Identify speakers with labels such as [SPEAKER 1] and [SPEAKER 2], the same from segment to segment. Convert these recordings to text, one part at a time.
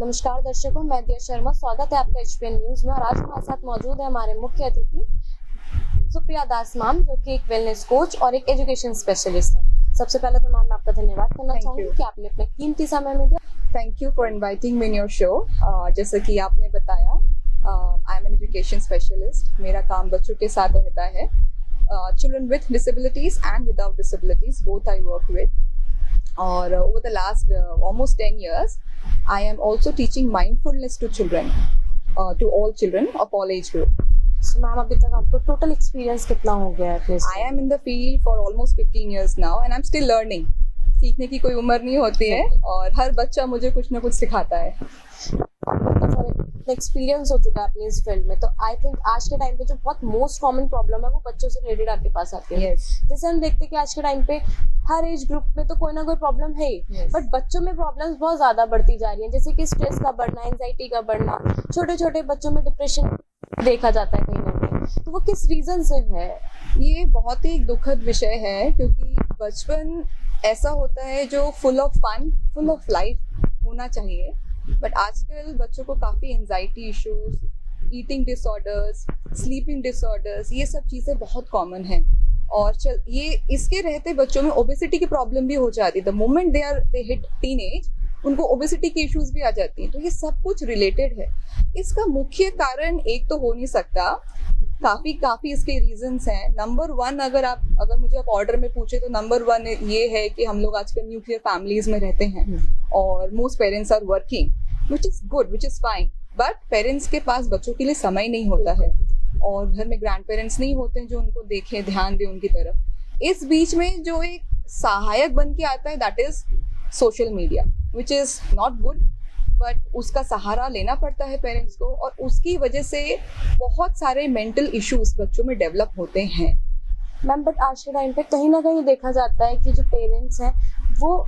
[SPEAKER 1] नमस्कार दर्शकों, मैं दिया शर्मा। स्वागत है आपका एचपीएन न्यूज में। और आज हमारे साथ मौजूद है हमारे मुख्य अतिथि सुप्रिया दास मैम, जो कि एक वेलनेस कोच और एक एजुकेशन स्पेशलिस्ट है। सबसे पहले तो मैम, मैं आपका धन्यवाद करना चाहूंगी कि आपने अपने कीमती समय में दिया।
[SPEAKER 2] Thank you for inviting me in your show. जैसे कि आपने बताया, I am an education specialist. मेरा काम बच्चों के साथ रहता है, children with disabilities and without disabilities, both I work with. और over the last almost 10 years, I am also teaching mindfulness to children, to all children of all age group.
[SPEAKER 1] So ma'am, अभी तक आपको total experience कितना हो गया है?
[SPEAKER 2] I am in the field for almost 15 years now and I'm still learning. सीखने की कोई उम्र नहीं होती है और हर बच्चा मुझे कुछ ना कुछ सिखाता है।
[SPEAKER 1] एक्सपीरियंस हो चुका है अपनी इस फील्ड में, तो आई थिंक आज के टाइम पे जो बहुत मोस्ट कॉमन प्रॉब्लम है वो बच्चों से रिलेटेड आपके पास आती है। जैसे हम देखते हैं कि आज के टाइम पे हर एज ग्रुप में तो कोई ना कोई प्रॉब्लम है ही, बट बच्चों में प्रॉब्लम्स बहुत ज्यादा बढ़ती जा रही हैं। जैसे कि स्ट्रेस का बढ़ना, एंजाइटी का बढ़ना, छोटे छोटे बच्चों में डिप्रेशन देखा जाता है कहीं ना कहीं। तो वो किस रीजन से है?
[SPEAKER 2] ये बहुत ही दुखद विषय है, क्योंकि बचपन ऐसा होता है जो full of fun, full of life होना चाहिए। बट आजकल बच्चों को काफ़ी anxiety issues, eating disorders, sleeping disorders, ये सब चीज़ें बहुत कॉमन हैं। और ये इसके रहते बच्चों में ओबेसिटी की प्रॉब्लम भी हो जाती है। The moment they hit teenage, उनको ओबेसिटी की इश्यूज भी आ जाती हैं। तो ये सब कुछ रिलेटेड है। इसका मुख्य कारण एक तो हो नहीं सकता, काफ़ी इसके रीजंस हैं। नंबर वन, अगर मुझे आप ऑर्डर में पूछे तो नंबर वन ये है कि हम लोग आजकल न्यूक्लियर फैमिलीज में रहते हैं और most parents are working, which is good, which is fine. But parents के पास बच्चों के लिए समय नहीं होता है और घर में ग्रैंड पेरेंट्स नहीं होते हैं जो उनको देखें, ध्यान दें उनकी तरफ। इस बीच में जो एक सहायक बन के आता है, that is social media, which is not good, but उसका सहारा लेना पड़ता है पेरेंट्स को। और उसकी वजह से बहुत सारे मेंटल इश्यूज बच्चों में डेवलप होते हैं।
[SPEAKER 1] मैम, बट आज के टाइम पे कहीं ना कहीं देखा जाता है कि जो पेरेंट्स हैं वो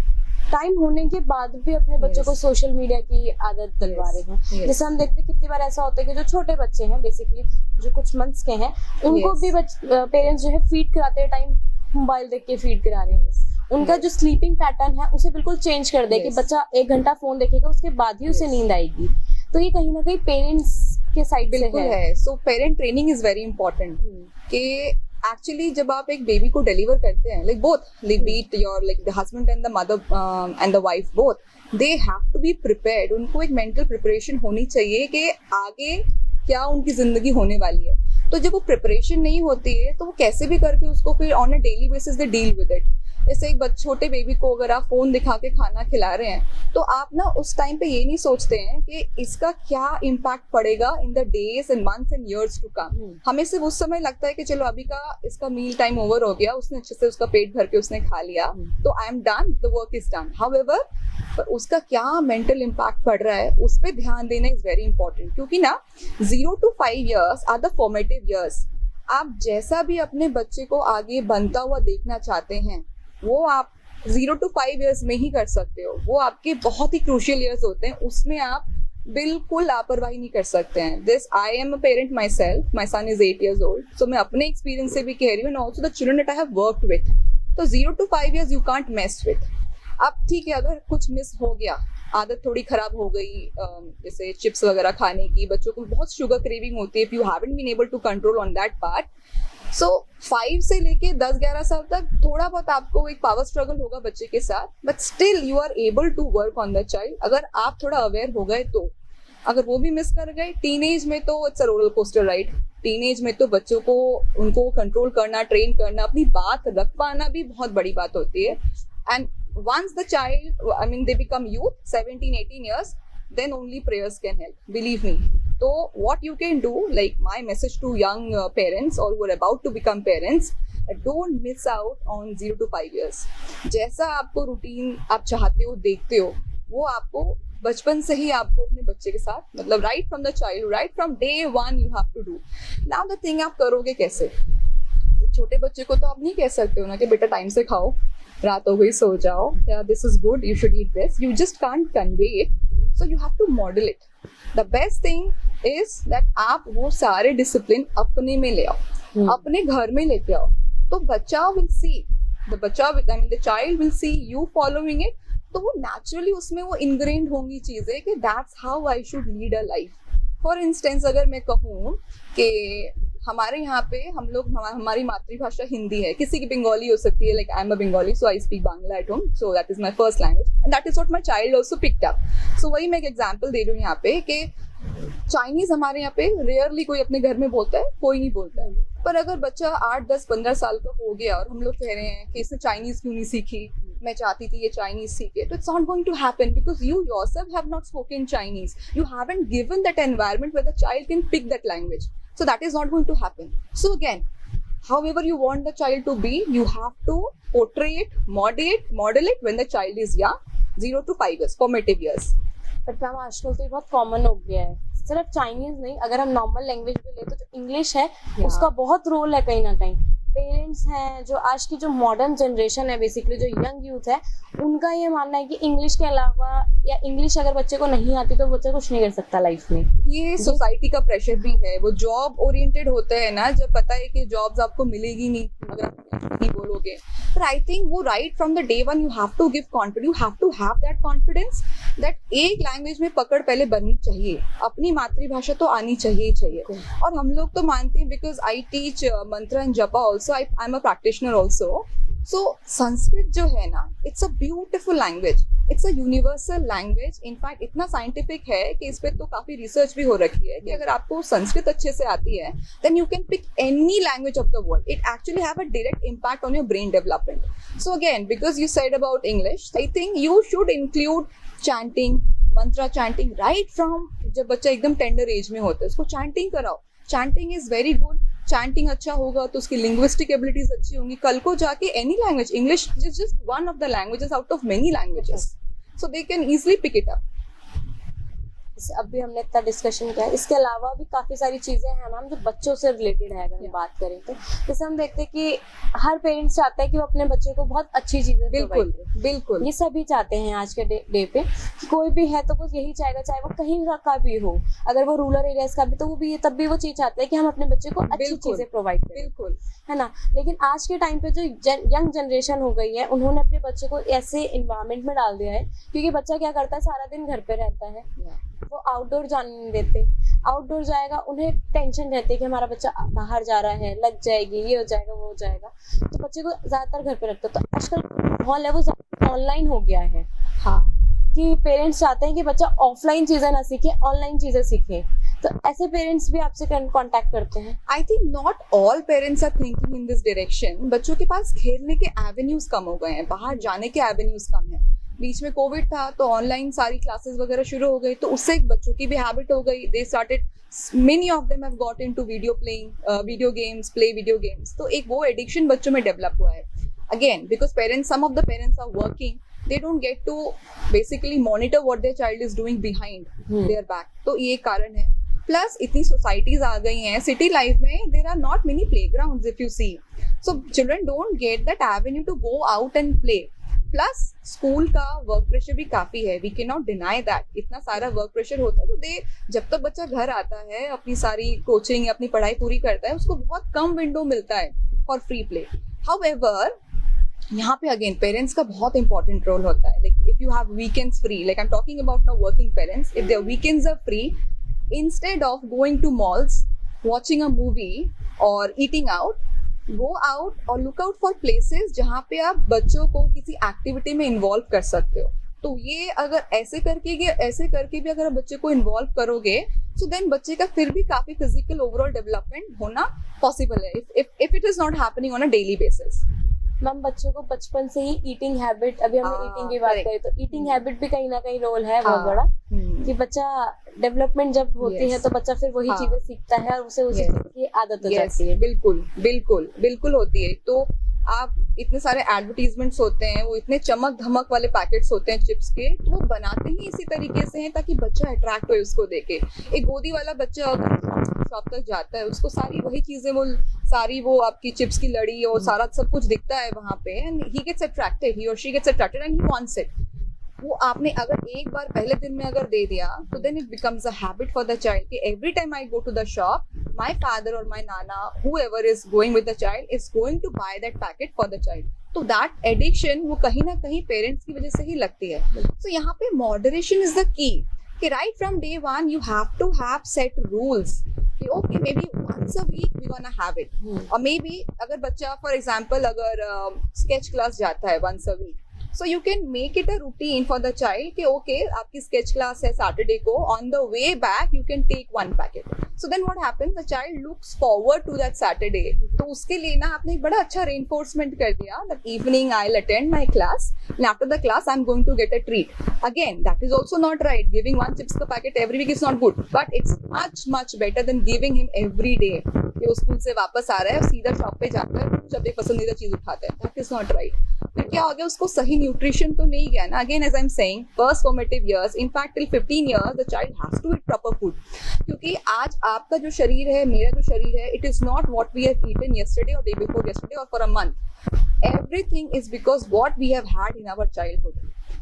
[SPEAKER 1] टाइम होने के बाद भी अपने बच्चों को सोशल मीडिया की आदत दिलवा रहे हैं। जैसे हम देखते हैं कितनी बार ऐसा होता है कि जो छोटे बच्चे हैं, बेसिकली जो कुछ मंथ्स के हैं, उनको भी पेरेंट्स जो है फीड कराते टाइम मोबाइल देख के फीड करा रहे हैं। उनका जो स्लीपिंग पैटर्न है उसे बिल्कुल चेंज कर दे कि बच्चा 1 घंटा फोन देखेगा, उसके बाद ही उसे नींद आएगी। तो ये कहीं ना कहीं पेरेंट्स के साइड से है।
[SPEAKER 2] So parent training is very important. कि एक्चुअली जब आप एक बेबी को डिलीवर करते हैं, like both beat your like the husband and the mother and the wife, both they have to be prepared. उनको एक मेंटल प्रिपरेशन होनी चाहिए कि आगे क्या उनकी जिंदगी होने वाली है। तो जब वो प्रिपरेशन नहीं होती है तो वो कैसे भी करके उसको फिर on a daily basis they deal with it. जैसे एक छोटे बेबी को अगर आप फोन दिखा के खाना खिला रहे हैं तो आप ना उस टाइम पे ये नहीं सोचते हैं कि इसका क्या इम्पैक्ट पड़ेगा in the days and months and years to come. हमें सिर्फ उस समय लगता है कि चलो अभी का इसका मील टाइम ओवर हो गया, उसने अच्छे से उसका पेट भर के उसने खा लिया, तो I am done, the work is done. However, पर उसका क्या मेंटल इम्पैक्ट पड़ रहा है उस पर ध्यान देना इज वेरी इंपॉर्टेंट। क्योंकि ना 0 to 5 years are the formative years. आप जैसा भी अपने बच्चे को आगे बनता हुआ देखना चाहते हैं वो आप 0 to 5 years में ही कर सकते हो। वो आपके बहुत ही क्रूशियल ईयर्स होते हैं, उसमें आप बिल्कुल लापरवाही नहीं कर सकते हैं। This I am a parent myself, my son is 8 years old, so मैं अपने एक्सपीरियंस से भी कह रही हूँ, and also the children that I have worked with. तो 0 to 5 years you can't mess with. अब ठीक है, अगर कुछ मिस हो गया, आदत थोड़ी खराब हो गई, जैसे चिप्स वगैरह खाने की, बच्चों को बहुत शुगर क्रेविंग होती है, if you haven't been able to control on that part, so 5 से लेके 10-11 साल तक थोड़ा बहुत आपको एक पावर स्ट्रगल होगा बच्चे के साथ, but still you are able to work on the child अगर आप थोड़ा अवेयर हो गए तो। अगर वो भी मिस कर गए, टीनेज में तो it's a roller coaster ride. Teenage में तो बच्चों को उनको कंट्रोल करना, ट्रेन करना, अपनी बात रख पाना भी बहुत बड़ी बात होती है। And once the child, I mean they become youth, 17-18 years, then only prayers can help, believe me. So what you can do, like my message to young parents or who are about to become parents, don't miss out on 0 to 5 years. जैसा आपको routine आप चाहते हो, देखते हो, वो आपको बचपन से ही आपको अपने बच्चे के साथ, मतलब right from the child, right from day one you have to do. Now the thing आप करोगे कैसे? छोटे बच्चे को तो आप नहीं कह सकते हो ना कि बेटा टाइम से खाओ, रात हो गई सो जाओ, या this is good, you should eat this. You just can't convey it, so you have to model it. The best thing is that आप वो सारे डिसिप्लिन अपने में ले आओ, अपने घर में लेके आओ। तो बच्चा will see, the child will see you following it, तो वो नेचुरली उसमें वो इनग्रेन्ड होंगी चीजें कि that's how I should lead a life. For instance अगर मैं कहूँ कि हमारे यहाँ पे हम लोग हमारी मातृभाषा हिंदी है, किसी की बंगाली हो सकती है, like I am a Bengali so I speak Bangla at home, so that is my first language and that is what my child also picked up. So वही मैं एक एग्जांपल दे रही हूँ यहाँ पे कि चाइनीज हमारे यहाँ पे रेयरली कोई अपने घर में बोलता है, कोई नहीं बोलता है. पर अगर बच्चा 8, 10, 15 साल का हो गया और हम लोग कह रहे हैं कि इसने चाइनीज क्यों नहीं सीखी, मैं चाहती थी ये चाइनीज सीखे, तो it's not going to happen because you yourself have not spoken Chinese. You haven't given that environment where the child can pick that language. So that is not going to happen. So again, however you want the child to be, you have to portray it, model it when the child is young, 0 to 5 years, formative years.
[SPEAKER 1] But ma'am आजकल तो ये बहुत common हो गया है, सिर्फ Chinese नहीं, अगर हम नॉर्मल लैंग्वेज भी ले तो जो इंग्लिश है उसका बहुत रोल है कहीं ना कहीं. पेरेंट्स हैं जो आज की जो मॉडर्न जनरेशन है, बेसिकली जो यंग यूथ है, उनका ये मानना है कि इंग्लिश के अलावा या इंग्लिश अगर बच्चे को नहीं आती तो बच्चा कुछ नहीं कर सकता लाइफ में.
[SPEAKER 2] ये सोसाइटी का प्रेशर भी है. वो जॉब ओरिएंटेड होता है ना, जब पता है कि जॉब्स आपको मिलेगी नहीं अगर आप नहीं बोलोगे. पर आई थिंक वो right from the day one you have to give confidence, you have to have that confidence that एक लैंग्वेज में पकड़ पहले बननी चाहिए, अपनी मातृभाषा तो आनी चाहिए ही चाहिए. और हम लोग तो मानते हैं because I teach mantra and japa also, I am a practitioner also. So Sanskrit जो है ना, it's a beautiful language, it's a universal language. In fact इतना साइंटिफिक है कि इस पे तो काफी रिसर्च भी हो रखी है कि अगर आपको संस्कृत अच्छे से आती है then you can pick any language of the world. It actually have a direct impact on your brain development. So again because you said about English, I think you should include chanting, mantra chanting right from जब बच्चा एकदम tender as में होता है, उसको chanting कराओ. Chanting is very good. Chanting अच्छा होगा तो उसकी लिंग्विस्टिक एबिलिटीज अच्छी होंगी. कल को जाके any language, English is just one of the languages out of many languages, so they can easily pick it up.
[SPEAKER 1] अभी हमने इतना डिस्कशन किया है, इसके अलावा भी काफी सारी चीजें हैं मैम जो बच्चों से रिलेटेड है. अगर हम बात करें तो जैसे हम देखते हैं कि हर पेरेंट्स चाहता है कि वो अपने बच्चे को बहुत अच्छी चीजें,
[SPEAKER 2] बिल्कुल
[SPEAKER 1] ये सभी चाहते हैं आज के डे पे कि कोई भी है तो वो यही चाहेगा, चाहे वो कहीं का भी हो, अगर वो रूरल एरियाज का भी तो वो भी तब भी वो चीज चाहता है कि हम अपने बच्चे को अच्छी चीजें प्रोवाइड करें.
[SPEAKER 2] बिल्कुल
[SPEAKER 1] है ना. लेकिन आज के टाइम पे जो यंग जनरेशन हो गई है, उन्होंने अपने बच्चे को ऐसे इन्वायरमेंट में डाल दिया है क्योंकि बच्चा क्या करता है, सारा दिन घर पे रहता है, वो आउटडोर जाने नहीं देते. आउटडोर जाएगा उन्हें टेंशन रहती है कि हमारा बच्चा बाहर जा रहा है, लग जाएगी, ये हो जाएगा, वो हो जाएगा, तो बच्चे को ज्यादातर घर पे रखते. तो आजकल माहौल है वो ऑनलाइन हो गया है. हाँ, कि पेरेंट्स चाहते हैं कि बच्चा ऑफलाइन चीजें ना सीखे, ऑनलाइन चीजें सीखे. तो ऐसे पेरेंट्स भी आपसे कांटेक्ट करते हैं.
[SPEAKER 2] I think not all parents are thinking in this direction. बच्चों के पास खेलने के एवेन्यूज कम हो गए हैं, बाहर जाने के एवेन्यूज कम है. बीच में कोविड था तो ऑनलाइन सारी क्लासेस वगैरह शुरू हो गई, तो उससे बच्चों की भी हैबिट हो गई. They started, many of them have got into video games, play video games. तो एक वो एडिक्शन बच्चों में डेवलप हुआ है. Again because parents, some of the parents are working, they don't get to basically monitor what their child is doing behind their back. तो ये कारण है. प्लस इतनी सोसाइटीज आ गई हैं सिटी लाइफ में, there are not many playgrounds if you see, so children don't get that avenue to go out and play. Plus school का work pressure भी काफी है, we can not deny that. इतना सारा work pressure होता है, तो जब तक बच्चा घर आता है, अपनी सारी कोचिंग, अपनी पढ़ाई पूरी करता है, उसको बहुत कम विंडो मिलता है फॉर फ्री प्ले. हाउएवर यहाँ पे अगेन पेरेंट्स का बहुत इंपॉर्टेंट रोल होता है. Like if you have weekends free, like I am talking about now working parents, if their weekends are free, instead of going to malls, watching a movie और eating out, go out और look out for places जहाँ पे आप बच्चों को किसी activity में involve कर सकते हो. तो ये अगर ऐसे करके भी अगर आप बच्चे को इन्वॉल्व करोगे, सो देन बच्चे का फिर भी काफी फिजिकल ओवरऑल डेवलपमेंट होना पॉसिबल है, if it is not happening on a daily basis.
[SPEAKER 1] Ma'am बच्चों को बचपन से ही ईटिंग हैबिट, अभी हमने ईटिंग की बात करी तो ईटिंग हैबिट भी कहीं ना कहीं रोल है बहुत बड़ा, कि बच्चा डेवलपमेंट जब होती है तो बच्चा फिर वही चीजें सीखता है और उसे उसी चीज की आदत हो जाती है.
[SPEAKER 2] बिल्कुल होती है. तो आप इतने सारे एडवर्टीजमेंट्स होते हैं, वो इतने चमक धमक वाले पैकेट्स होते हैं चिप्स के, तो वो बनाते ही इसी तरीके से हैं ताकि बच्चा अट्रैक्ट हो उसको देखे. एक गोदी वाला बच्चा अगर शॉप तक जाता है, उसको सारी वही चीजें, वो आपकी चिप्स की लड़ी और सारा सब कुछ दिखता है वहां पे, and he gets attracted, he और she gets attracted and he wants it. वो आपने अगर एक बार पहले दिन में अगर दे दिया, तो then it becomes a habit for the child कि every time I go to the shop, my father or my nana, whoever is going with the child, is going to buy that packet for the child. तो that addiction वो कहीं ना कहीं parents की वजह से ही लगती है. So यहाँ पे मॉडरेशन इज द की कि right from day one you have to have set rules कि okay maybe once a week we gonna have it. और maybe अगर बच्चा for example अगर sketch class जाता है once a week, so you can make it a routine for the child कि okay आपकी sketch class है Saturday को, on the way back you can take one packet. So then what happens, the child looks forward to that Saturday. तो उसके लिए ना आपने एक बड़ा अच्छा reinforcement कर दिया that evening I'll attend my class and after the class I'm going to get a treat. Again, that is also not right. Giving one chips per packet every week is not good, but it's much better than giving him every day. कि वो school से वापस आ रहा है और सीधा shop पे जाकर कुछ अपनी पसंदीदा चीज उठाता है. That is not right. फिर क्या हो गया, उसको सही न्यूट्रिशन तो नहीं गया ना. Again, as I'm saying, first formative years, in fact till 15 years, the child has to eat proper food. क्योंकि आज आपका जो शरीर है, मेरा जो शरीर है, it is not what we have eaten yesterday or day before yesterday or for a month. Everything is because what we have had in our childhood.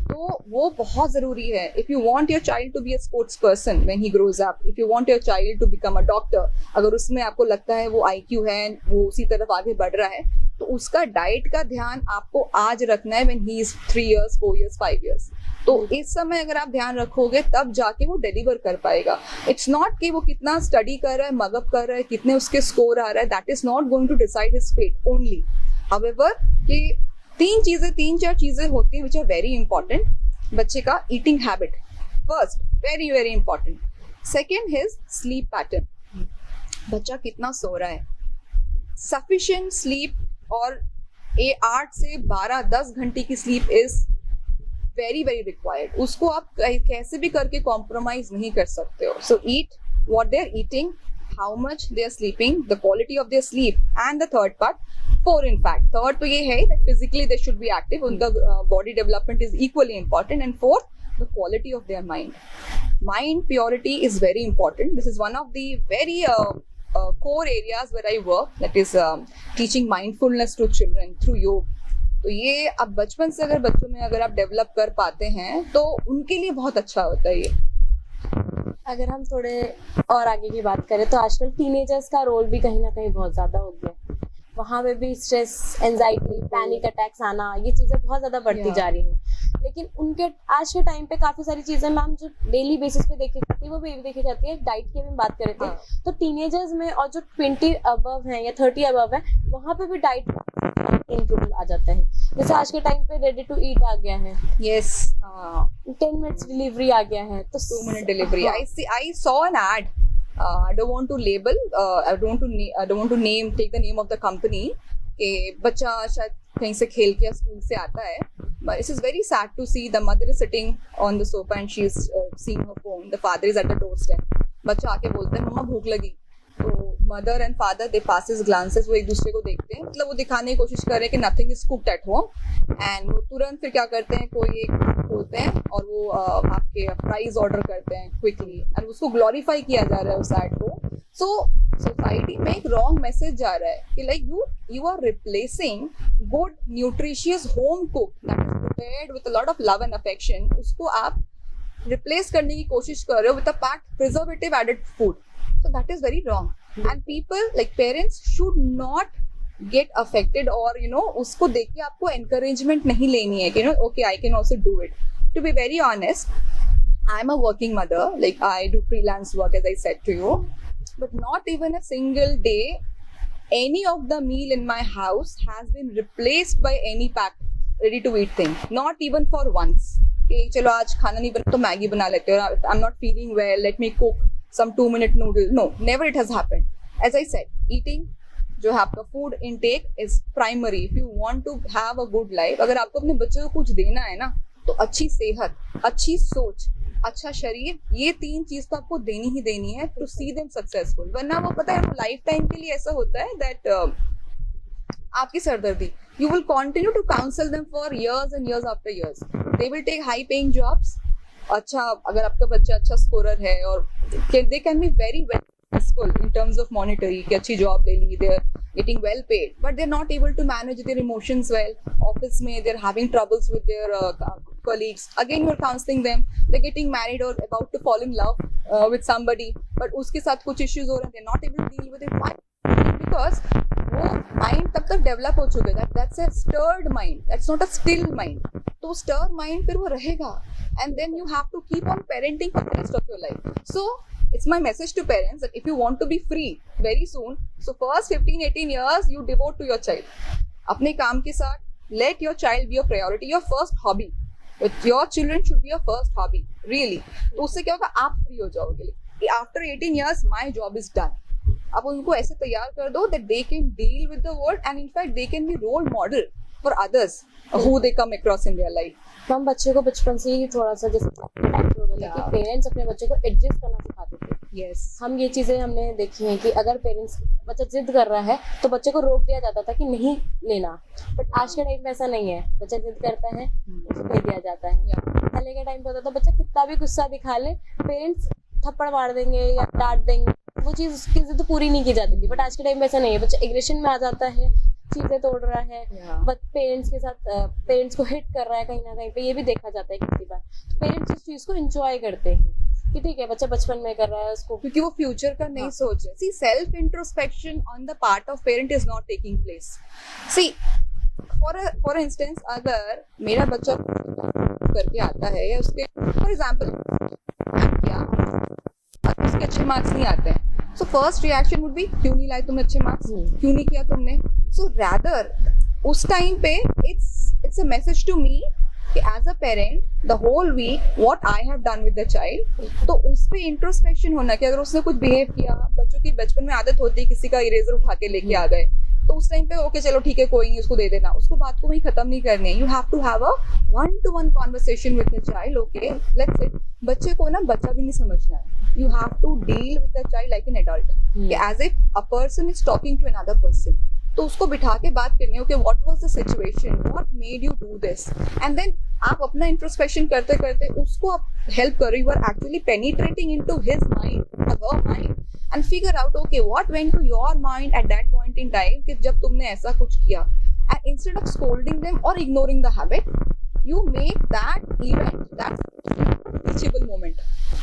[SPEAKER 2] तो वो बहुत ज़रूरी है. If you want your child to be a sports person when he grows up, if you want your child to become a doctor, अगर उसमें आपको लगता है वो IQ है, वो उसी तरफ आगे बढ़ रहा है, तो उसका डाइट का ध्यान आपको आज रखना है when he is 3 years, 4 years, 5 years. तो इस समय अगर आप ध्यान रखोगे तब जाके वो डिलीवर कर पाएगा. इट्स नॉट कि वो कितना स्टडी कर रहा है, मगअप कर रहा है, कितने उसके स्कोर आ रहा है, that is not going to decide his fate only. However कि 3-4 चीजें होती हैं विच आर वेरी इंपॉर्टेंट. बच्चे का eating habit first, very important. Second his sleep pattern, बच्चा कितना सो रहा है. सफिशिएंट स्लीप और 8 से 12-10 घंटे की स्लीप इज वेरी रिक्वायर्ड. उसको आप कैसे भी करके कॉम्प्रोमाइज नहीं कर सकते हो. सो ईट what they're eating, how much they're sleeping, the quality of their sleep, and the third part, 4 in fact. Third तो ये है that physically they should be active, उनका body development is equally important, and fourth, the quality of their mind. Mind purity is very important. This is one of the very core areas where I work, that is teaching mindfulness to children through yoga. तो ये अब बचपन से अगर बच्चों में अगर आप डेवलप कर पाते हैं तो उनके लिए बहुत अच्छा होता है ये.
[SPEAKER 1] अगर हम थोड़े और आगे की बात करें तो आजकल टीनेजर्स का रोल भी कहीं ना कहीं बहुत ज़्यादा हो गया है. वहाँ पे भी स्ट्रेस, एंजाइटी, पैनिक अटैक्स आना, ये चीज़ें बहुत ज़्यादा बढ़ती जा रही हैं. लेकिन उनके आज के टाइम पे काफ़ी सारी चीज़ें मैम जो डेली बेसिस पे देखी जाती है वो भी देखी जाती है. डाइट की भी बात करें तो टीनेजर्स में और जो 20 अबव हैं या 30 अबव है वहाँ पे भी डाइट इम्प्रूव आ जाता है. जैसे आज के टाइम पे रेडी टू ईट आ गया है.
[SPEAKER 2] Yes.
[SPEAKER 1] 10 minutes डिलीवरी आ गया है. तो
[SPEAKER 2] 2-minute delivery. I saw an ad. I don't want to label. I don't want to take the name of the company. कि बच्चा शायद कहीं से खेल के या स्कूल से आता है. But this is very sad to see. The mother is sitting on the sofa and she is seeing her phone. The father is at the doorstep. बच्चा आके बोलता है मम्मा भूख लगी. तो mother and father they passes glances, वो एक दूसरे को देखते हैं, मतलब वो दिखाने की कोशिश कर रहे हैं कि nothing is cooked at home. And वो तुरंत फिर क्या करते हैं, कोई एक खोलते हैं और वो आपके फ्राइज ऑर्डर करते हैं क्विकली, एंड उसको ग्लोरीफाई किया जा रहा है उस एड को. सो सोसाइटी में एक रॉन्ग मैसेज जा रहा है कि like you are replacing good nutritious home cook that is prepared with a lot of love and affection, उसको आप रिप्लेस करने की कोशिश कर रहे हो with a packed preservative added food. So that is very wrong, and people like parents should not get affected or उसको देख के आपको encouragement नहीं लेनी है कि okay I can also do it. To be very honest, I'm a working mother, like I do freelance work as I said to you, but not even a single day any of the meal in my house has been replaced by any packed ready to eat thing, not even for once. कि चलो आज खाना नहीं बना तो Maggi बना लेते हो, I'm not feeling well, let me cook some 2-minute noodle. No, never it has happened. As I said, eating जो है आपका food intake is primary. If you want to have a good life, अगर आपको अपने बच्चों को कुछ देना है ना तो अच्छी सेहत, अच्छी सोच, अच्छा शरीर, ये 3 चीज तो आपको देनी ही देनी है to see them successful. वरना वो पता है लाइफ टाइम के लिए ऐसा होता है that आपकी सरदर्दी, you will continue to counsel them for years and years after years. They will take high paying jobs. अच्छा अगर आपका बच्चा अच्छा स्कोरर है और they can be very well successful in terms of monetary, कि अच्छी जॉब ले ली, they're getting well paid, but they're not able to manage their emotions well. Office में they're having troubles with their colleagues. Again you're counseling them. They're getting married or about to fall in love with somebody, but उसके साथ कुछ issues हो रहे हैं, they're not able to deal with it. Why? Because वो mind तब तक develop हो चुके हैं, that's a stirred mind, that's not a still mind. तो स्टर माइंड फिर वो रहेगा, and then you have to keep on parenting for the rest of your life. So it's my message to parents that if you want to be free very soon, so first 15-18 years you devote to your child, अपने काम के साथ let your child be your priority, your first hobby. Your children should be your first hobby, really. तो उससे क्या होगा, आप free हो जाओगे। After 18 years my job is done. आप उनको ऐसे तैयार कर दो that they can deal with the world and in fact they can be role model for others who they come across in their life.
[SPEAKER 1] हम बच्चे को बचपन से ही थोड़ा सा जैसे कि पेरेंट्स अपने बच्चे को एडजस्ट करना सिखाते थे।
[SPEAKER 2] Yes.
[SPEAKER 1] हम ये चीजें हमने देखी हैं कि अगर पेरेंट्स बच्चा जिद कर रहा है तो बच्चे को रोक दिया जाता था कि नहीं लेना, बट आज के टाइम में ऐसा नहीं है। बच्चा जिद करता है उसे दे दिया जाता है। पहले के टाइम पे होता था बच्चा कितना भी गुस्सा दिखा ले पेरेंट्स थप्पड़ मार देंगे या डांट देंगे, वो चीज उसकी जिद पूरी नहीं की जाती थी। बट आज के टाइम में ऐसा नहीं है, बच्चा एग्रेशन में आ जाता है, चीजें तोड़ रहा है, बट पेरेंट्स के साथ पेरेंट्स को हिट कर रहा है कहीं ना कहीं पे, ये भी देखा जाता है कितनी बार। तो पेरेंट्स इस चीज को एंजॉय करते हैं कि ठीक है बच्चा बचपन में कर रहा है उसको,
[SPEAKER 2] क्योंकि वो फ्यूचर का नहीं सोच रहे। See self introspection on the part of parent is not taking place. See for instance अगर मेरा बच्चा करके आता है या उसके फॉर एग्जाम्पल क्या उसके अच्छे मार्क्स नहीं आते हैं, so first reaction would be क्यों नहीं लाए तुमने अच्छे मार्क्स, क्यों नहीं किया तुमने। सो रैदर उस टाइम पे it's a message to me कि as a parent the whole week what I have done with the child, तो उस पे इंट्रोस्पेक्शन होना कि अगर उसने कुछ बिहेव किया, बच्चों की बचपन में आदत होती है किसी का इरेजर उठा के लेके आ गए, तो उस टाइम पे ओके चलो ठीक है कोई नहीं उसको दे देना, उसको बात को वहीं खत्म नहीं करनी है। You have to have a 1-to-1 conversation with the child. Okay let's say बच्चे को ना बच्चा भी नहीं समझना है, you have to deal with the child like an adult, as if a person is talking to another person। तो उसको बिठा के बात करनी है, okay what was the situation, what made you do this, and then आप अपना introspection करते करते उसको आप हेल्प कर रही हो, you are actually penetrating into his mind or her mind and figure out okay what went to your mind at that point in time कि जब तुमने ऐसा कुछ किया, and instead of scolding them or ignoring the habit you make that event that teachable moment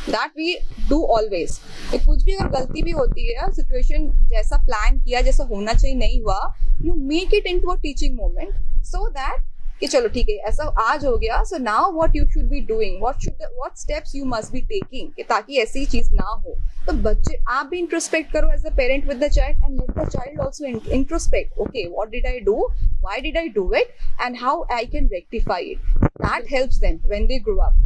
[SPEAKER 2] that we do always। कुछ भी अगर गलती भी होती है, सिचुएशन जैसा प्लान किया जैसा होना चाहिए नहीं हुआ, you make it into a teaching moment so that कि चलो ठीक है ऐसा आज हो गया, so now what you should be doing, what steps you must be taking कि ताकि ऐसी चीज ना हो। तो बच्चे आप भी इंट्रोस्पेक्ट करो as a parent with the child and let the child also introspect, okay what did I do, why did I do it and how I can rectify it। that helps them when they grow up।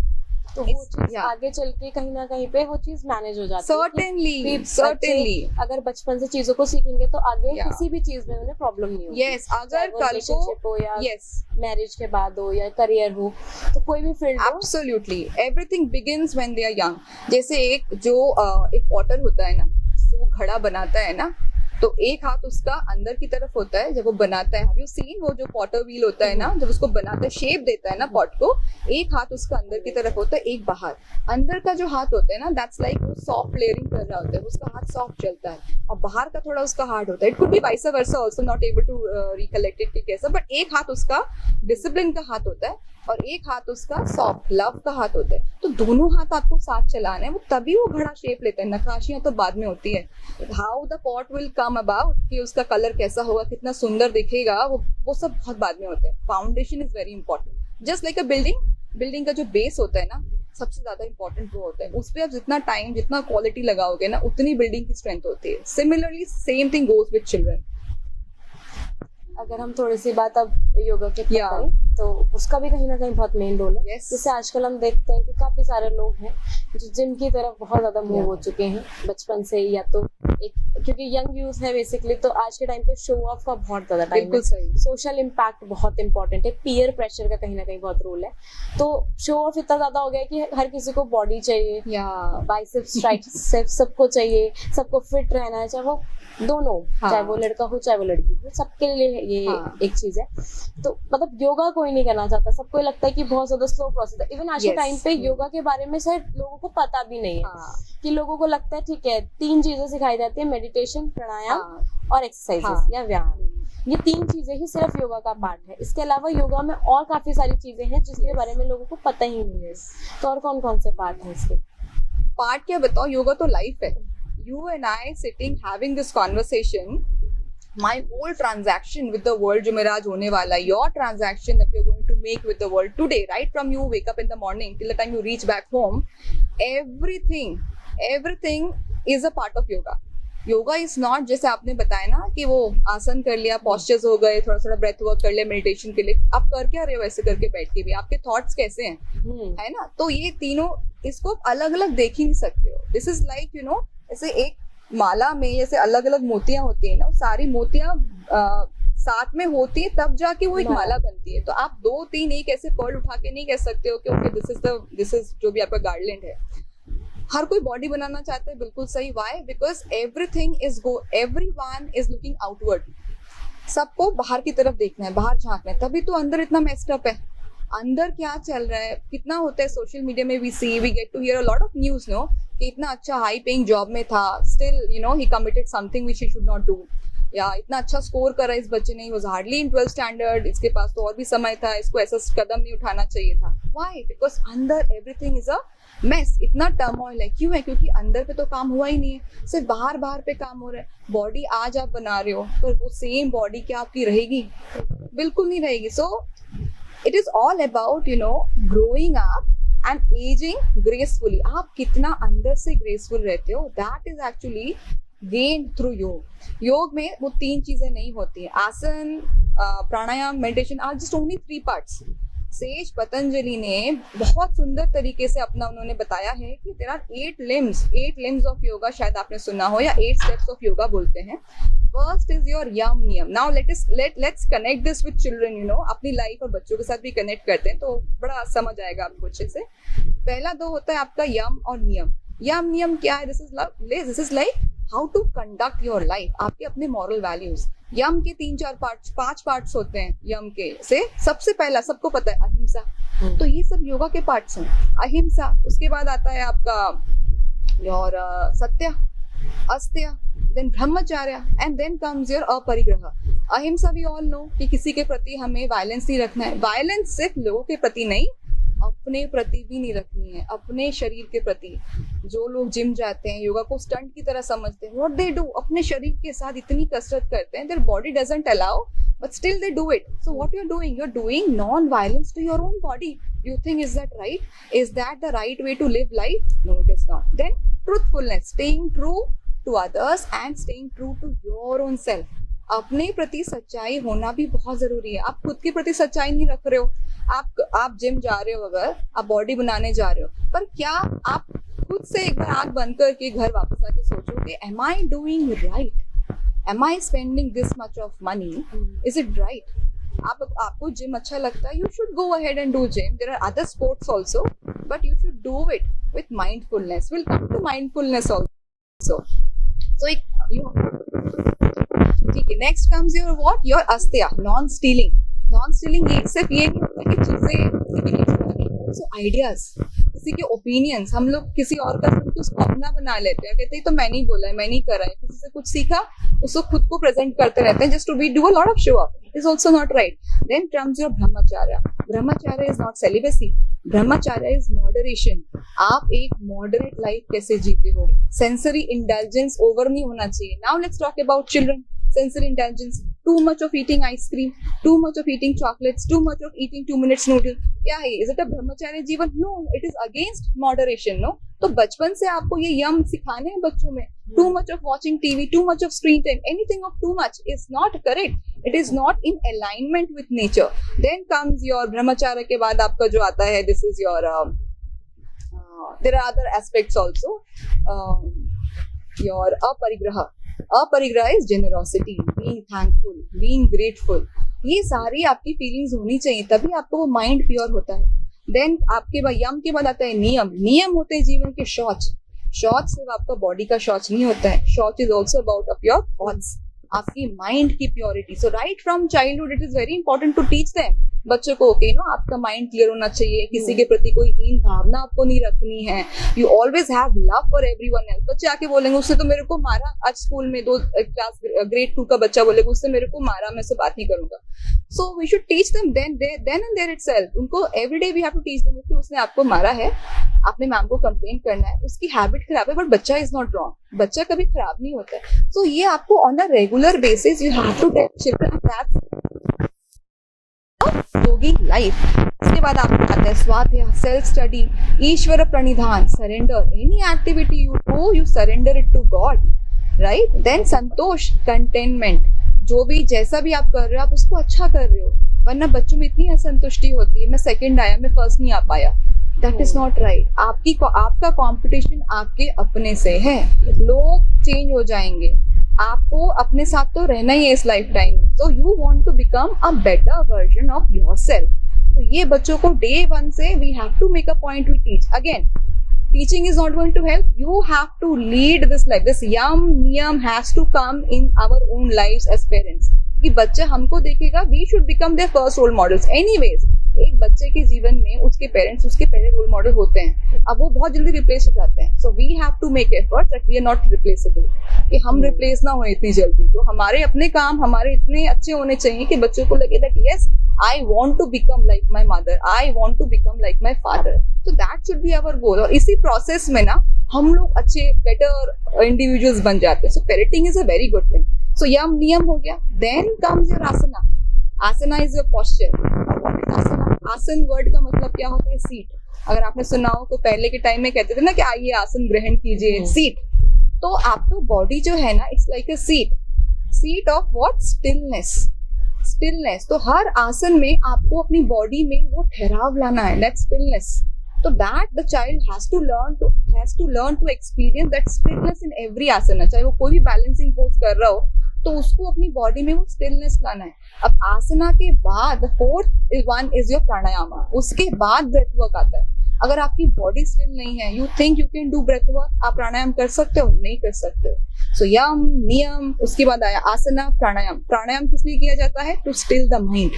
[SPEAKER 1] तो वो चीज आगे चल के कहीं ना कहीं पे वो चीज मैनेज हो जाती है।
[SPEAKER 2] certainly
[SPEAKER 1] अगर बचपन से चीजों को सीखेंगे तो आगे किसी भी चीज में उन्हें प्रॉब्लम नहीं होगी।
[SPEAKER 2] yes अगर कल को
[SPEAKER 1] या मैरिज के बाद हो या करियर हो, तो कोई भी फील्ड हो,
[SPEAKER 2] absolutely everything begins when they are young। जैसे एक जो एक पॉटर होता है ना, वो घड़ा बनाता है ना, तो एक हाथ उसका अंदर की तरफ होता है जब वो बनाता है। हैव यू सीन वो जो पॉटर व्हील होता है ना, जब उसको बनाता है शेप देता है ना पॉट को, एक हाथ उसका अंदर की तरफ होता है, एक बाहर। अंदर का जो हाथ होता है ना दैट्स लाइक वो सॉफ्ट लेयरिंग कर रहा होता है, उसका हाथ सॉफ्ट चलता है, और बाहर का थोड़ा उसका हार्ड होता है। It could be vice versa also, not able to recollect it कि कैसा, बट एक हाथ उसका डिसिप्लिन का हाथ होता है और एक हाथ उसका सॉफ्ट लव का हाथ होता है। तो दोनों हाथ आपको साथ चलाना है, वो तभी वो घड़ा शेप लेता है। नक्काशियां तो बाद में होती है, how the pot will come about कि उसका कलर कैसा होगा, कितना सुंदर दिखेगा, वो सब बहुत बाद में होता है। Foundation is very important, just like a building का जो बेस होता है ना सबसे ज्यादा इंपॉर्टेंट वो होता है। उस पर आप जितना टाइम जितना क्वालिटी लगाओगे ना उतनी बिल्डिंग की स्ट्रेंथ होती है। Similarly same thing goes with children.
[SPEAKER 1] अगर हम थोड़ी सी बात अब योगा के करें तो उसका भी कहीं ना कहीं बहुत मेन रोल है। जैसे आजकल हम देखते हैं कि काफी सारे लोग हैं जो जिम की तरफ बहुत ज्यादा मूव हो चुके हैं बचपन से ही, या तो एक क्योंकि यंग यूथ है बेसिकली, तो आज के टाइम पे शो ऑफ का बहुत ज्यादा टाइम है, सोशल इम्पैक्ट बहुत इंपॉर्टेंट है, पीयर प्रेशर का कहीं ना कहीं बहुत रोल है। तो शो ऑफ इतना ज्यादा हो गया कि हर किसी को बॉडी चाहिए, बाइसेप्स ट्राइसेप्स सबको चाहिए, सबको फिट रहना है, चाहे वो दोनों चाहे वो लड़का हो चाहे वो लड़की हो, सबके लिए ये एक चीज है। तो मतलब योगा कोई नहीं करना चाहता, सबको लगता है कि बहुत ज्यादा स्लो प्रोसेस है। इवन आज के टाइम पे योगा के बारे में शायद लोगों को पता भी नहीं है कि लोगों को लगता है ठीक है 3 चीजें सिखाई जाती है, मेडिटेशन, प्राणायाम और एक्सरसाइजेस या व्यायाम। ये 3 चीजें ही सिर्फ योगा का पार्ट है। इसके अलावा योगा में और काफी सारी चीजें हैं जिसके बारे में लोगों को पता ही नहीं है। तो और कौन कौन से पार्ट है इसके?
[SPEAKER 2] पार्ट क्या बताओ, योगा तो लाइफ है। You and I sitting having this conversation my whole transaction with the world जो मेरा आज होने वाला है, your transaction that you're going to make with the world today, right from you wake up in the morning till the time you reach back home, everything is a part of yoga. Yoga is not, जैसे आपने बताया ना कि वो आसन कर लिया, postures हो गए, थोड़ा थोड़ा ब्रेथ वर्क कर लिया मेडिटेशन के लिए, आप कर क्या रहे हो ऐसे करके बैठ के भी, आपके थॉट्स कैसे हैं, है ना? तो ये तीनों, इसको अलग अलग देख ही नहीं सकते हो. This is like you know, ऐसे एक माला में जैसे अलग अलग मोतियां होती है ना, सारी मोतियां साथ में होती है तब जाके वो एक माला बनती है. तो आप 2-3 एक ऐसे पर्ल उठा के नहीं कह सकते हो कि ओके दिस इज जो भी आपका गार्डलैंड है. हर कोई बॉडी बनाना चाहता है, बिल्कुल सही. Why? Because everyone is looking outward. सबको बाहर की तरफ देखना है, बाहर झांकना है, तभी तो अंदर इतना मेस्ड अप है. अंदर क्या चल रहा है, कितना होता है सोशल मीडिया में, we get to hear a lot of news no, कि इतना अच्छा हाई पेइंग जॉब में था, still you know he committed something which he should not do, या इतना अच्छा स्कोर करा इस बच्चे ने, was hardly in 12th standard, इसके पास तो और भी समय था, इसको ऐसा कदम नहीं उठाना चाहिए था. व्हाई? बिकॉज अंदर एवरीथिंग इज अ मेस. इतना टर्मोइल है. क्यों है? क्योंकि अंदर पे तो काम हुआ ही नहीं है, सिर्फ बाहर पे काम हो रहा है. बॉडी आज आप बना रहे हो, पर वो सेम बॉडी क्या आपकी रहेगी? बिल्कुल नहीं रहेगी. So it is all about you know growing up and ageing gracefully. आप कितना अंदर से ग्रेसफुल रहते हो, that is actually gain through योग. योग में वो 3 चीजें नहीं होती है, asana, pranayama, meditation are just only 3 parts. Says Patanjali ने बहुत सुंदर तरीके से अपना उन्होंने बताया है कि there are 8 limbs of yoga, शायद आपने सुना हो, या 8 steps ऑफ योगा बोलते हैं. फर्स्ट इज योर यम नियम. Now let's connect this with children, you know, अपनी लाइफ और बच्चों के साथ भी कनेक्ट करते हैं तो बड़ा समझ आएगा आपको अच्छे से. पहला 2 होता है आपका यम और नियम. यम नियम क्या है? This is like how to conduct your life, आपके अपने मॉरल वैल्यूज. यम के 3-4 पार्ट्स, 5 पार्ट्स होते हैं यम के. से सबसे पहला सबको पता है अहिंसा. तो ये सब योगा के पार्ट्स हैं. अहिंसा, उसके बाद आता है आपका योर सत्य, अस्त्य, देन ब्रह्मचर्य, एंड देन कम्स योर अपरिग्रह. अहिंसा भी ऑल नो कि किसी के प्रति हमें वायलेंस नहीं रखना है. वायलेंस सिर्फ लोगों के प्रति नहीं, अपने प्रति भी नहीं रखनी है, अपने शरीर के प्रति. जो लोग जिम जाते हैं, योगा को स्टंट की तरह समझते हैं, व्हाट दे डू, अपने शरीर के साथ इतनी कसरत करते हैं, their body doesn't allow but still they do it. So what you are doing non violence to your own body. You think is that right? Is that the right way to live life? No, it is not. Then truthfulness, staying true to others and staying true to your own self. अपने प्रति सच्चाई होना भी बहुत जरूरी है. आप खुद के प्रति सच्चाई नहीं रख रहे हो, आप जिम जा रहे हो, अगर आप बॉडी बनाने जा रहे हो, पर क्या आप खुद से एक बार आंख बंद करके घर वापस आके सोचो कि am I doing right? Am I spending this much of money? Is it right? आपको जिम अच्छा लगता है, you should go ahead and do gym. There are other sports also, but you should do it with mindfulness. Will come to mindfulness also. So एक ठीक है. Next comes your what? Your asteya, non stealing. ये सिर्फ ये नहीं होता कि चीजें, सो आइडियाज, किसी के ओपिनियंस, हम लोग किसी और का सुन के उसको अपना बना लेते हैं, कहते हैं तो मैं नहीं बोला है, मैं नहीं करा है. किसी से कुछ सीखा, उसको खुद को प्रेजेंट करते रहते हैं just to we do a lot of show up. It is also not right. Then comes your brahmacharya. Brahmacharya is not celibacy. Brahmacharya is moderation. आप एक मॉडरेट लाइफ कैसे जीते हो. सेंसरी इंटेलिजेंस ओवर नहीं होना चाहिए. Now let's talk about children. Sensory intelligence, too much of eating ice cream, too much of eating chocolates, too much of eating 2 minutes noodle. क्या है? Is it a ब्रह्मचर्य जीवन? No, it is against moderation. No, तो बचपन से आपको ये यम सिखाने हैं बच्चों में. Too much of watching TV, too much of screen time, anything of too much is not correct. It is not in alignment with nature. Then comes your ब्रह्मचर्य के बाद आपका जो आता है, this is your there are other aspects also. Your aparigraha. Aparigraha is generosity, being thankful, being grateful. ये सारी आपकी फीलिंग्स होनी चाहिए, तभी आपको वो माइंड प्योर होता है. देन आपके बाद यम के बाद आता है नियम. नियम होते हैं जीवन के शौच. शौच सिर्फ आपका बॉडी का शौच नहीं होता है. Shaucha is also about of your thoughts, आपकी माइंड की purity. So right from childhood it is very important to teach them बच्चों को ओके नो आपका माइंड क्लियर होना चाहिए, किसी के प्रति कोई हीन भावना आपको नहीं रखनी है, you always have love for everyone else. बच्चे आके बोलेंगे उसने तो मेरे को मारा, आज स्कूल में क्लास ग्रेड 2 का बच्चा बोलेगा उसने मेरे को मारा, मैं उससे बात नहीं करूंगा। So we should teach them then and there itself. उनको everyday we have to teach them कि उसने आपको मारा है, आपने मैम को कंप्लेन करना है, उसकी हैबिट खराब है, बट बच्चा इज नॉट रॉन्ग, बच्चा कभी खराब नहीं होता है। सो ये आपको on a regular basis you have to tell children that's yogi life. इसके बाद आपको आता है svadhyaya, self study, Ishvara pranidhana, surrender, any activity you do you surrender it to God, right. Then santosh, containment, जो भी जैसा भी आप कर रहे हो आप उसको अच्छा कर रहे हो, वरना बच्चों में इतनी असंतुष्टि होती है, मैं सेकंड आया, मैं फर्स्ट नहीं आ पाया, दैट इज नॉट राइट। आपका कंपटीशन आपके अपने से है, लोग चेंज हो जाएंगे, आपको अपने साथ तो रहना ही है इस लाइफ टाइम में। So you want to become a better version of yourself. तो ये बच्चों को डे 1 से we have to make a point we teach. Again teaching is not going to help, you have to lead this life, this niyam has to come in our own lives as parents, कि बच्चा हमको देखेगा, we should become their first role models anyways। एक बच्चे के जीवन में उसके पेरेंट्स उसके पहले रोल मॉडल होते हैं, अब वो बहुत जल्दी रिप्लेस हो जाते हैं। So we have to make efforts that we are not replaceable, कि हम रिप्लेस ना हो इतनी जल्दी। तो हमारे अपने काम हमारे इतने अच्छे होने चाहिए कि बच्चों को लगे that yes I want to become like my mother, I want to become like my father, so that should be our goal। और इसी प्रोसेस में ना हम लोग अच्छे बेटर इंडिविजुअल्स बन जाते हैं। So parenting is a very good thing. So yama niyama हो गया, then comes your asana. Asana is your posture. What is asana? Asana word का मतलब क्या होता है? सीट। अगर आपने सुना हो तो पहले के टाइम में कहते थे ना कि आइए आसन ग्रहण कीजिए, सीट। तो आपका बॉडी जो है ना it's like a seat of what? Stillness. तो हर आसन में आपको अपनी बॉडी में वो ठहराव लाना है, दैट स्टिलनेस। तो that the child has to learn to experience that stillness in every asana. चाहे वो कोई भी बैलेंसिंग पोज कर रहा हो तो उसको अपनी बॉडी में वो स्टिलनेस लाना है। अब आसना के बाद फोर्थ वन इज योर प्राणायाम, उसके बाद ब्रेथ वर्क आता है। अगर आपकी बॉडी स्टिल नहीं है, you think you can do breath work, आप प्राणायाम कर सकते हो? नहीं कर सकते हो। सो यम नियम, उसके बाद आया आसना, प्राणायाम। प्राणायाम किस लिए किया जाता है? To still the mind.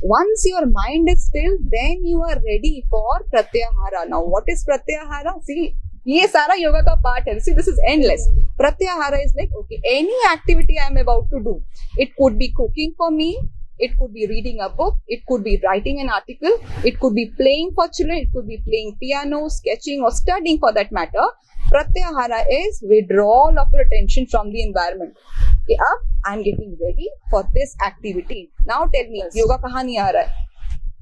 [SPEAKER 2] Once your mind is still then you are ready for pratyahara. Now what is pratyahara? See ये सारा योगा का पार्ट है। See this is endless. Pratyahara is like okay, any activity I am about to do, it could be cooking for me, it could be reading a book, it could be writing an article, it could be playing for children, it could be playing piano, sketching or studying for that matter. Pratyahara is withdrawal of your attention from the environment. Okay, अब I am getting ready for this activity. Now tell me, yoga कहाँ नहीं आ रहा है?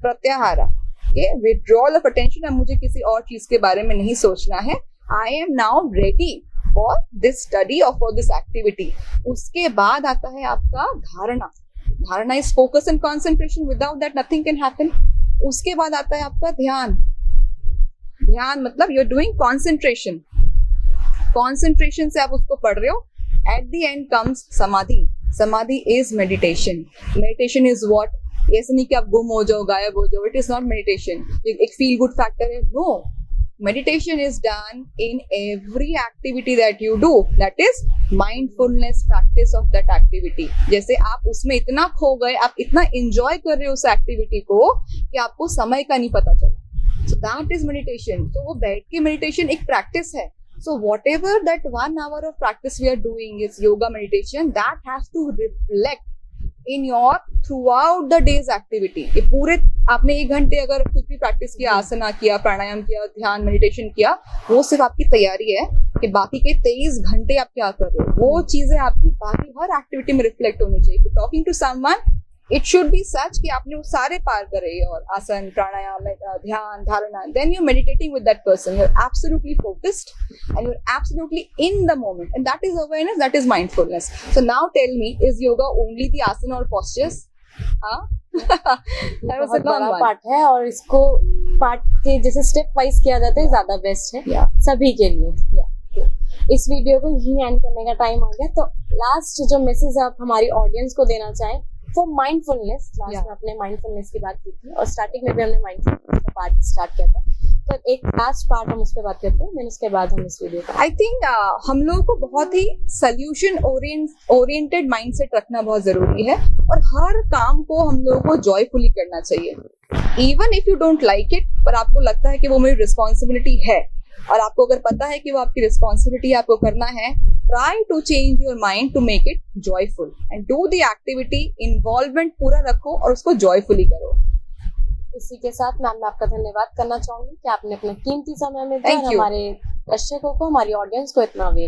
[SPEAKER 2] Pratyahara. Okay, withdrawal of attention, अब मुझे किसी और चीज के बारे में नहीं सोचना है। I am now ready for this study or for this activity. उसके बाद आता है आपका धारणा। Dharana is focus and concentration, without that nothing can happen. उसके बाद आता है आपका ध्यान। ध्यान मतलब you are doing concentration, concentration से आप उसको पढ़ रहे हो। एट द एंड कम्स समाधि। समाधि is meditation. Meditation is what? ऐसे नहीं कि आप गुम हो जाओ, गायब हो जाओ, इट इज नॉट मेडिटेशन। एक फील गुड फैक्टर है, no. Meditation is done in every activity that you do. That is mindfulness practice of that activity. जैसे आप उसमें इतना खो गए, आप इतना enjoy कर रहे हो उस activity को कि आपको समय का नहीं पता चला। So that is meditation. तो वो बैठ के meditation एक practice है। So whatever that 1 hour of practice we are doing is yoga meditation, that has to reflect in your throughout the day's activity। ये पूरे आपने 1 घंटे अगर कुछ भी प्रैक्टिस किया, आसना किया, प्राणायाम किया, ध्यान मेडिटेशन किया, वो सिर्फ आपकी तैयारी है कि बाकी के 23 घंटे आप क्या कर रहे हो। वो चीजें आपकी बाकी हर एक्टिविटी में रिफ्लेक्ट होनी चाहिए। Talking to someone it should be such कि आपने वो सारे पार करे, और आसन, pranayama, dhyana, dharana, then you meditating with that person, you are absolutely focused and you are absolutely in the moment, and that is awareness, that is mindfulness. So now tell me, is yoga only the asana और postures?
[SPEAKER 1] बहुत बड़ा part है, और इसको part के जैसे step wise किया जाता है, ज्यादा बेस्ट है सभी के लिए। इस वीडियो को यहीं एंड करने का टाइम आ गया। तो लास्ट जो मैसेज आप हमारी ऑडियंस को देना चाहें फॉर माइंडफुलनेस, लास्ट में आपने माइंडफुलनेस की बात की थी और स्टार्टिंग में भी हमने माइंडफुलनेस का पार्ट स्टार्ट किया था, पर एक लास्ट पार्ट हम उस पर बात करते हैं, देन उसके बाद हम इस वीडियो का
[SPEAKER 2] आई थिंक हम लोगों को बहुत ही सोल्यूशन ओरिएंटेड माइंडसेट रखना बहुत जरूरी है, और हर काम को हम लोगों को जॉयफुली करना चाहिए। Even if you don't like it, पर आपको लगता है कि वो मेरी रिस्पॉन्सिबिलिटी है, और आपको अगर पता है कि वो आपकी रिस्पॉन्सिबिलिटी आपको करना है, try to change your mind to make it joyful and do the activity. Involvement पूरा रखो और उसको जॉयफुली करो।
[SPEAKER 1] इसी के साथ मैम मैं आपका धन्यवाद करना चाहूंगी कि आपने अपना कीमती समय में
[SPEAKER 2] Thank you.
[SPEAKER 1] हमारे दर्शकों को, हमारी ऑडियंस को इतना वेट